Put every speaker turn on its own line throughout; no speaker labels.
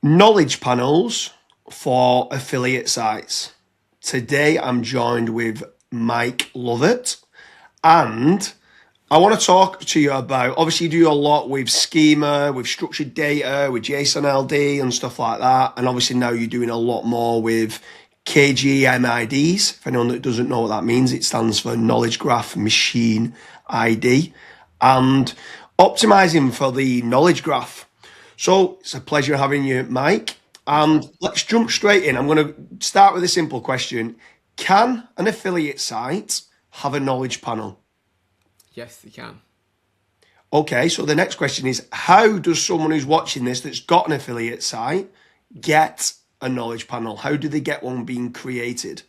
Knowledge panels for affiliate sites. Today I'm joined with Mike Lovett, and I want to talk to you about, obviously you do a lot with schema, with structured data, with JSON LD and stuff like that. And obviously now you're doing a lot more with KGMIDs. If anyone that doesn't know what that means, it stands for Knowledge Graph Machine ID, and optimizing for the knowledge graph. So it's a pleasure having you, Mike. And let's jump straight in. I'm going to start with a simple question. Can an affiliate site have a knowledge panel?
Yes, you can.
Okay, so the next question is, how does someone who's watching this that's got an affiliate site get a knowledge panel? How do they get one being created?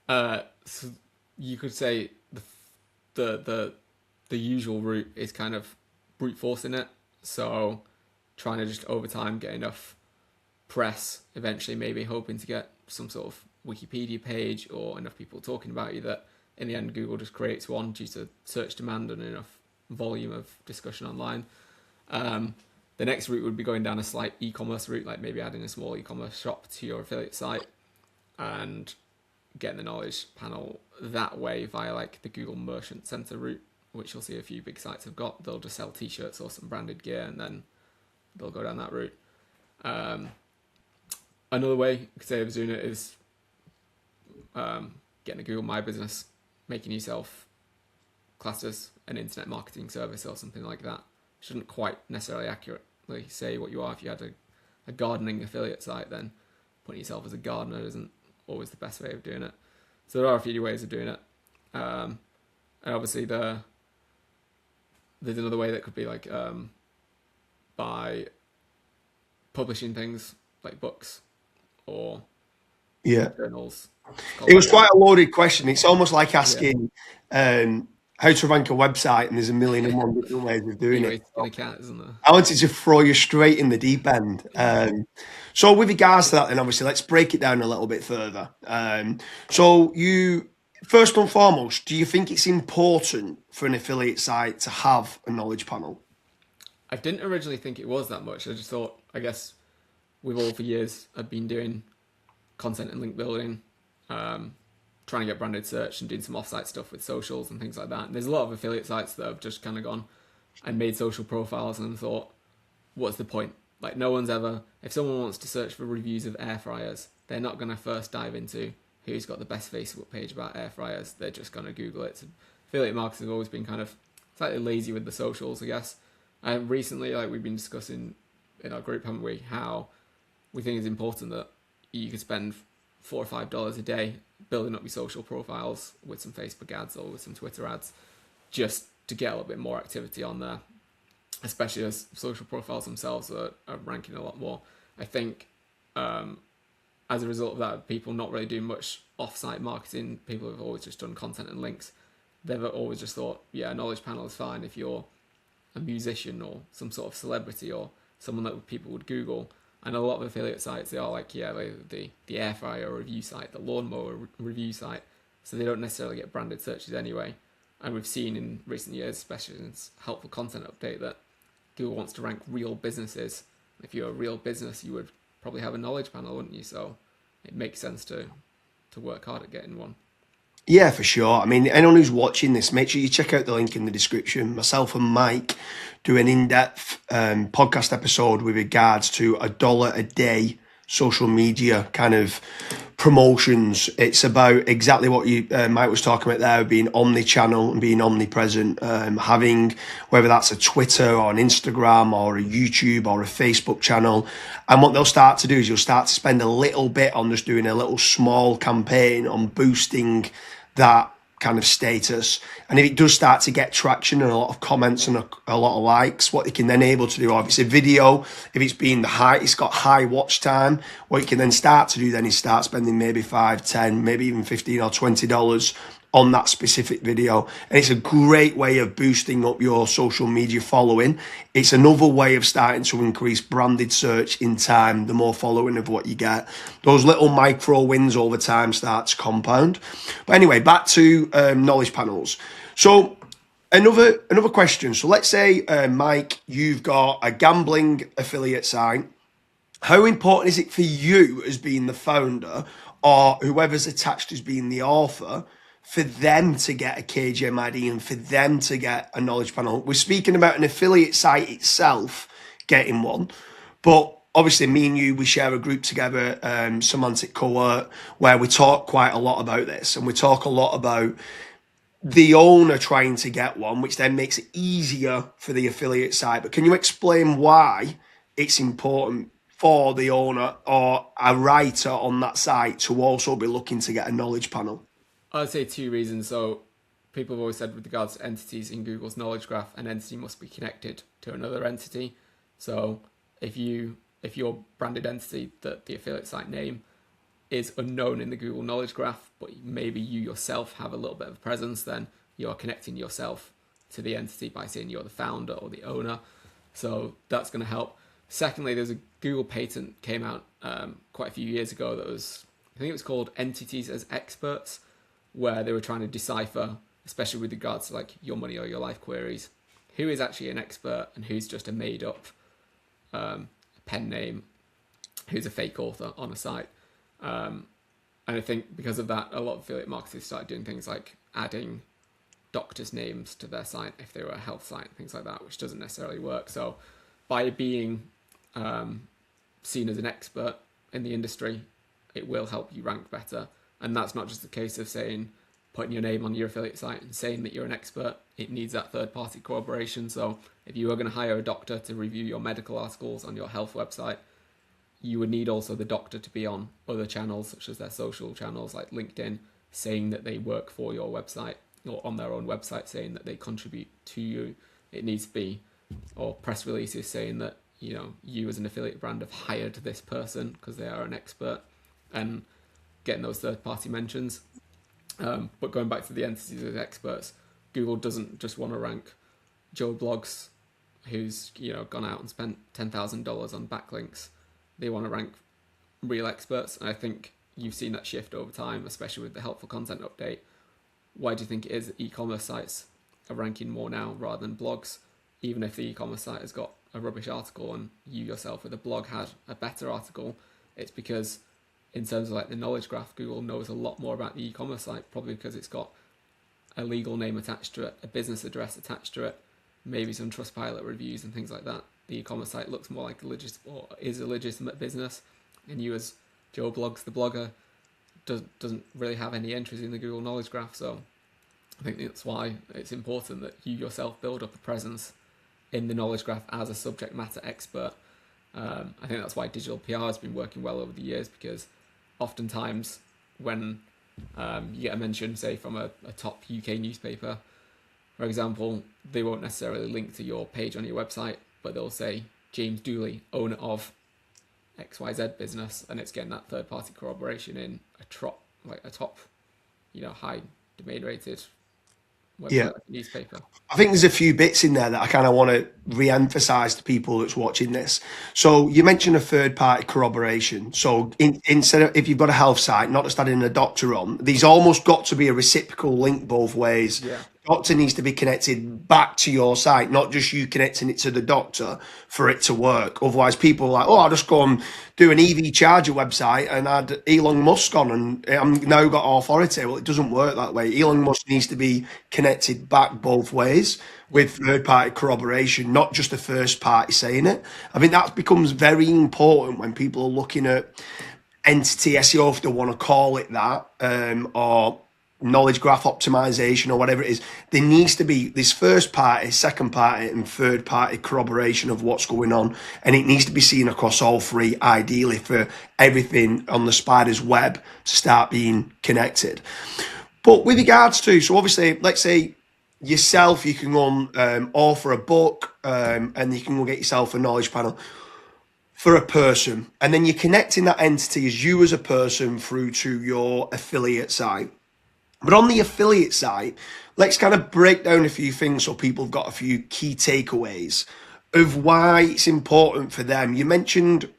So you could say the usual route is kind of brute forcing it. So trying to just over time get enough press, eventually maybe hoping to get some sort of Wikipedia page or enough people talking about you that in the end Google just creates one due to search demand and enough volume of discussion online. The next route would be going down a slight e-commerce route, like maybe adding a small e-commerce shop to your affiliate site and getting the knowledge panel that way via like the Google Merchant Center route, which you'll see a few big sites have got. They'll just sell t-shirts or some branded gear and then they'll go down that route. Another way you could say of doing it is getting a Google My Business, making yourself classed as an internet marketing service or something like that. Shouldn't quite necessarily accurately say what you are. If you had a gardening affiliate site, then putting yourself as a gardener isn't always the best way of doing it. So there are a few ways of doing it. And obviously there's another way that could be like by publishing things like books or
Yeah.
journals.
It was quite a loaded question. It's almost like asking how to rank a website, and there's a million and one different ways of doing it.
In a cat, isn't there?
I wanted to throw you straight in the deep end. So with regards to that, then obviously let's break it down a little bit further. So you, first and foremost, do you think it's important for an affiliate site to have a knowledge panel?
I didn't originally think it was that much. I just thought, I guess, we've all for years have been doing content and link building, trying to get branded search and doing some offsite stuff with socials and things like that. And there's a lot of affiliate sites that have just kind of gone and made social profiles and thought, what's the point? Like no one's ever, if someone wants to search for reviews of air fryers, they're not going to first dive into who's got the best Facebook page about air fryers. They're just going to Google it. So affiliate marketers have always been kind of slightly lazy with the socials, I guess. And recently, like we've been discussing in our group, haven't we, how we think it's important that you could spend $4 or $5 a day building up your social profiles with some Facebook ads or with some Twitter ads, just to get a little bit more activity on there, especially as social profiles themselves are ranking a lot more. I think as a result of that, people not really doing much off-site marketing, people have always just done content and links. They've always just thought, yeah, a knowledge panel is fine if you're a musician or some sort of celebrity or someone that people would Google. And a lot of affiliate sites, they are like, yeah, the air fryer review site, the lawnmower review site. So they don't necessarily get branded searches anyway. And we've seen in recent years, especially since Helpful Content Update, that Google wants to rank real businesses. If you're a real business, you would probably have a knowledge panel, wouldn't you? So it makes sense to work hard at getting one.
Yeah, for sure. I mean, anyone who's watching this, make sure you check out the link in the description. Myself and Mike do an in-depth podcast episode with regards to $1 a day social media kind of promotions. It's about exactly what you Mike was talking about there, being omni-channel and being omnipresent, having whether that's a Twitter or an Instagram or a YouTube or a Facebook channel. And what they'll start to do is you'll start to spend a little bit on just doing a little small campaign on boosting that kind of status. And if it does start to get traction and a lot of comments and a lot of likes, what you can then able to do, or if it's a video, if it's got high watch time, what you can then start to do then is start spending maybe 5, 10, maybe even 15 or $20 on that specific video. And it's a great way of boosting up your social media following. It's another way of starting to increase branded search in time, the more following of what you get. Those little micro wins over time start to compound. But anyway, back to knowledge panels. So another question. So let's say, Mike, you've got a gambling affiliate site How important is it for you as being the founder or whoever's attached as being the author for them to get a KGMID and for them to get a knowledge panel? We're speaking about an affiliate site itself getting one, but obviously me and you, we share a group together, Semantic Cohort, where we talk quite a lot about this, and we talk a lot about the owner trying to get one, which then makes it easier for the affiliate site. But can you explain why it's important for the owner or a writer on that site to also be looking to get a knowledge panel?
I'd say two reasons. So people have always said with regards to entities in Google's knowledge graph, an entity must be connected to another entity. So if your branded entity, that the affiliate site name, is unknown in the Google knowledge graph, but maybe you yourself have a little bit of presence, then you're connecting yourself to the entity by saying you're the founder or the owner. So that's going to help. Secondly, there's a Google patent came out quite a few years ago that was, I think it was called Entities as Experts, where they were trying to decipher, especially with regards to like your money or your life queries, who is actually an expert and who's just a made up pen name, who's a fake author on a site. And I think because of that, a lot of affiliate marketers started doing things like adding doctors' names to their site if they were a health site, things like that, which doesn't necessarily work. So by being seen as an expert in the industry, it will help you rank better. And that's not just a case of saying, putting your name on your affiliate site and saying that you're an expert. It needs that third-party corroboration. So if you are going to hire a doctor to review your medical articles on your health website, you would need also the doctor to be on other channels, such as their social channels like LinkedIn, saying that they work for your website, or on their own website saying that they contribute to you. It needs to be, or press releases saying that, you know, you as an affiliate brand have hired this person because they are an expert, and getting those third-party mentions. But going back to the entities as experts, Google doesn't just want to rank Joe Blogs, who's, you know, gone out and spent $10,000 on backlinks. They want to rank real experts, and I think you've seen that shift over time, especially with the helpful content update. Why do you think it is that e-commerce sites are ranking more now rather than blogs, even if the e-commerce site has got a rubbish article and you yourself with a blog had a better article? It's because in terms of like the knowledge graph, Google knows a lot more about the e-commerce site, probably because it's got a legal name attached to it, a business address attached to it, maybe some Trustpilot reviews and things like that. The e-commerce site looks more like is a legitimate business, and you as Joe Blogs, the blogger, doesn't really have any entries in the Google knowledge graph. So I think that's why it's important that you yourself build up a presence in the knowledge graph as a subject matter expert. I think that's why digital PR has been working well over the years, because oftentimes when you get a mention, say, from a top UK newspaper, for example, they won't necessarily link to your page on your website, but they'll say James Dooley, owner of XYZ business, and it's getting that third-party corroboration in a top, you know, high domain rated website newspaper.
I think there's a few bits in there that I kind of want to re-emphasize to people that's watching this. So you mentioned a third-party corroboration. So instead of, if you've got a health site, not just adding a doctor on, there's almost got to be a reciprocal link both ways.
Yeah.
Doctor needs to be connected back to your site, not just you connecting it to the doctor for it to work. Otherwise, people are like, oh, I'll just go and do an EV charger website and add Elon Musk on, and I'm now got authority. Well, it doesn't work that way. Elon Musk needs to be connected back both ways with third-party corroboration, not just the first party saying it. I think that becomes very important when people are looking at entity SEO, if they want to call it that, or knowledge graph optimization or whatever it is. There needs to be this first party, second party, and third party corroboration of what's going on, and it needs to be seen across all three, ideally, for everything on the spider's web to start being connected. But with regards to, so obviously, let's say yourself, you can go and author a book, and you can go get yourself a knowledge panel for a person, and then you're connecting that entity as you as a person through to your affiliate site. But on the affiliate side, let's kind of break down a few things so people have got a few key takeaways of why it's important for them. You mentioned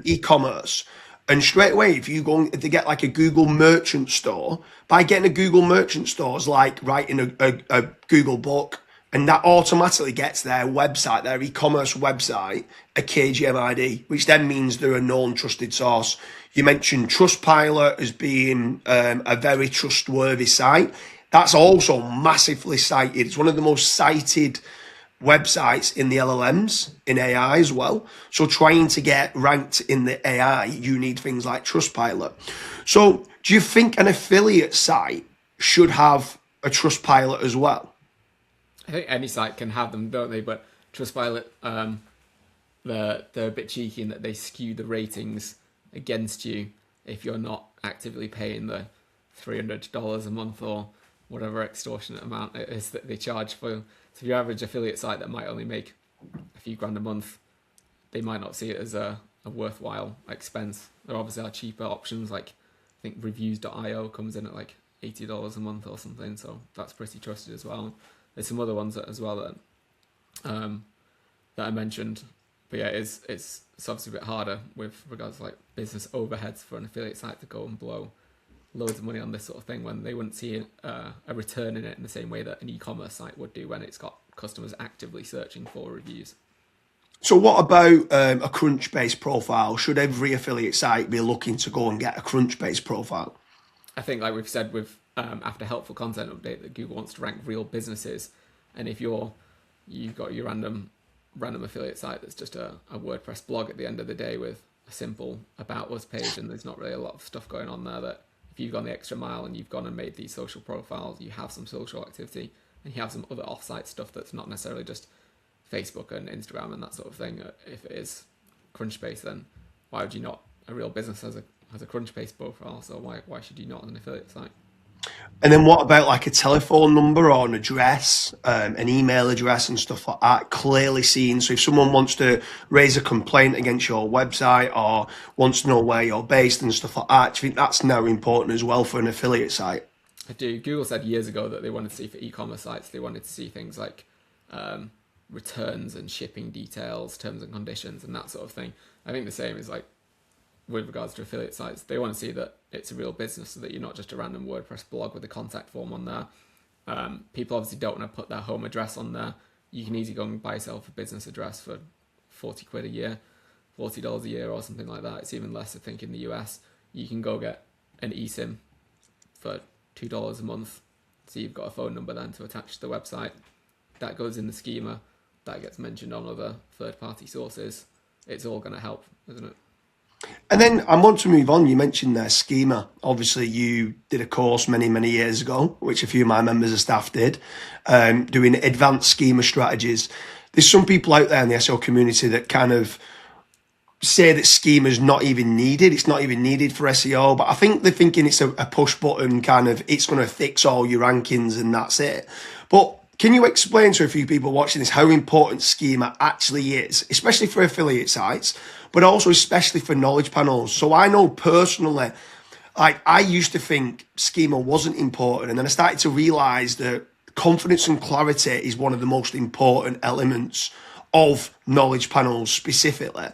e-commerce, and straight away, if you go to get like a Google merchant store, by getting a Google merchant store is like writing a Google book, and that automatically gets their website, their e-commerce website, a KGMID, which then means they're a known trusted source. You mentioned Trustpilot as being a very trustworthy site. That's also massively cited. It's one of the most cited websites in the LLMs, in AI as well. So trying to get ranked in the AI, you need things like Trustpilot. So do you think an affiliate site should have a Trustpilot as well?
I think any site can have them, don't they? But Trustpilot, they're a bit cheeky in that they skew the ratings against you if you're not actively paying the $300 a month or whatever extortionate amount it is that they charge for. So your average affiliate site that might only make a few grand a month, they might not see it as a worthwhile expense. There obviously are cheaper options, like I think reviews.io comes in at like $80 a month or something, so that's pretty trusted as well. There's some other ones as well that I mentioned, but yeah, it's obviously a bit harder with regards to like business overheads for an affiliate site to go and blow loads of money on this sort of thing when they wouldn't see a return in it in the same way that an e-commerce site would do when it's got customers actively searching for reviews.
So what about a Crunchbase profile? Should every affiliate site be looking to go and get a Crunchbase profile?
I think, like we've said with after helpful content update, that Google wants to rank real businesses, and if you've got your random affiliate site that's just a WordPress blog at the end of the day with a simple about us page, and there's not really a lot of stuff going on there, that if you've gone the extra mile and you've gone and made these social profiles, you have some social activity, and you have some other offsite stuff that's not necessarily just Facebook and Instagram and that sort of thing. If it is Crunchbase, then why would you not? A real business has a Crunchbase profile, so why should you not on an affiliate site?
And then what about like a telephone number or an address, an email address and stuff like that, clearly seen? So if someone wants to raise a complaint against your website or wants to know where you're based and stuff like that, do you think that's now important as well for an affiliate site?
I do. Google said years ago that they wanted to see for e-commerce sites, they wanted to see things like returns and shipping details, terms and conditions, and that sort of thing. I think the same is like with regards to affiliate sites. They want to see that it's a real business, so that you're not just a random WordPress blog with a contact form on there. People obviously don't want to put their home address on there. You can easily go and buy yourself a business address for 40 quid a year, $40 a year or something like that. It's even less, I think, in the US. You can go get an eSIM for $2 a month. So you've got a phone number then to attach to the website. That goes in the schema. That gets mentioned on other third-party sources. It's all going to help, isn't it?
And then I want to move on. You mentioned their schema. Obviously, you did a course many, many years ago, which a few of my members of staff did, doing advanced schema strategies. There's some people out there in the SEO community that kind of say that schema is not even needed. It's not even needed for SEO, but I think they're thinking it's a push button kind of, it's going to fix all your rankings and that's it. But can you explain to a few people watching this how important schema actually is, especially for affiliate sites, but also especially for knowledge panels? So I know personally, like I used to think schema wasn't important, and then I started to realize that confidence and clarity is one of the most important elements of knowledge panels specifically.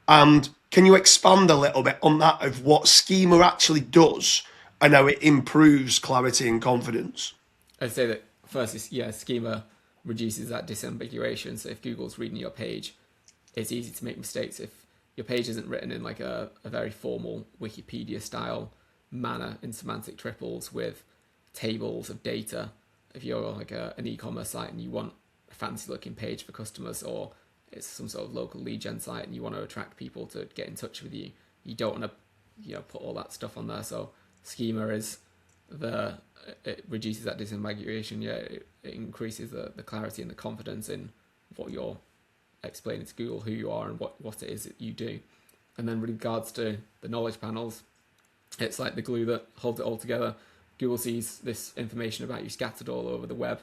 And can you expand a little bit on that, of what schema actually does and how it improves clarity and confidence?
I'd say that first, schema reduces that disambiguation. So if Google's reading your page, it's easy to make mistakes if your page isn't written in like a very formal Wikipedia style manner in semantic triples with tables of data. If you're like an e-commerce site and you want a fancy looking page for customers, or it's some sort of local lead gen site and you want to attract people to get in touch with you, you don't want to put all that stuff on there. So schema is it reduces that disambiguation. It increases the clarity and the confidence in what you're explaining to Google, who you are and what it is that you do. And then with regards to the knowledge panels, it's like the glue that holds it all together. Google sees this information about you scattered all over the web.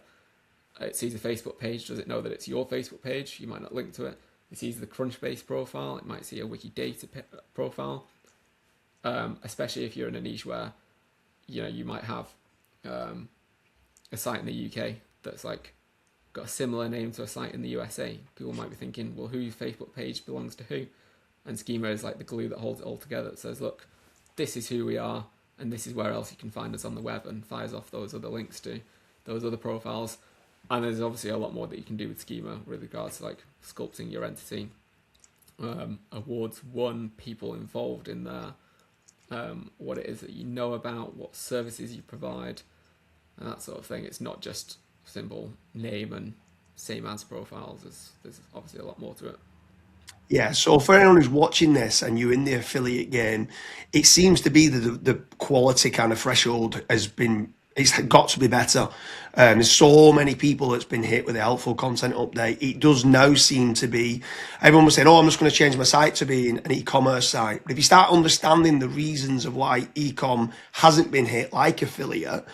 It sees a Facebook page. Does it know that it's your Facebook page? You might not link to it. It sees the Crunchbase profile. It might see a Wikidata profile. Especially if you're in a niche where you might have a site in the UK that's like got a similar name to a site in the USA. People might be thinking, well, whose Facebook page belongs to who? And schema is like the glue that holds it all together. It says, look, this is who we are, and this is where else you can find us on the web, and fires off those other links to those other profiles. And there's obviously a lot more that you can do with Schema with regards to like sculpting your entity, awards won, people involved in there, what it is that you know about, what services you provide, and that sort of thing. It's not just simple name and same as profiles. There's obviously a lot more to it.
Yeah, so for anyone who's watching this and you're in the affiliate game, it seems to be that the quality kind of threshold it's got to be better. There's so many people that's been hit with a helpful content update. It does now seem to be, everyone was saying, oh, I'm just going to change my site to be an e-commerce site. But if you start understanding the reasons of why e-com hasn't been hit like affiliate,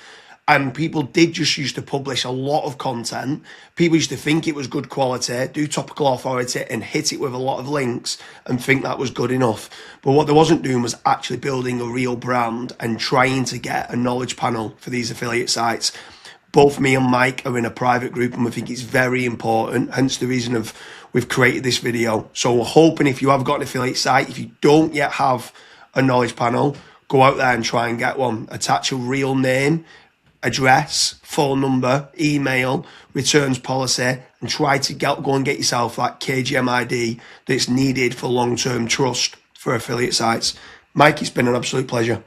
and people did just used to publish a lot of content. People used to think it was good quality, do topical authority and hit it with a lot of links and think that was good enough. But what they wasn't doing was actually building a real brand and trying to get a knowledge panel for these affiliate sites. Both me and Mike are in a private group and we think it's very important, hence the reason of we've created this video. So we're hoping if you have got an affiliate site, if you don't yet have a knowledge panel, go out there and try and get one. Attach a real name, address, phone number, email, returns policy, and try to go and get yourself that KGMID that's needed for long-term trust for affiliate sites. Mike, it's been an absolute pleasure.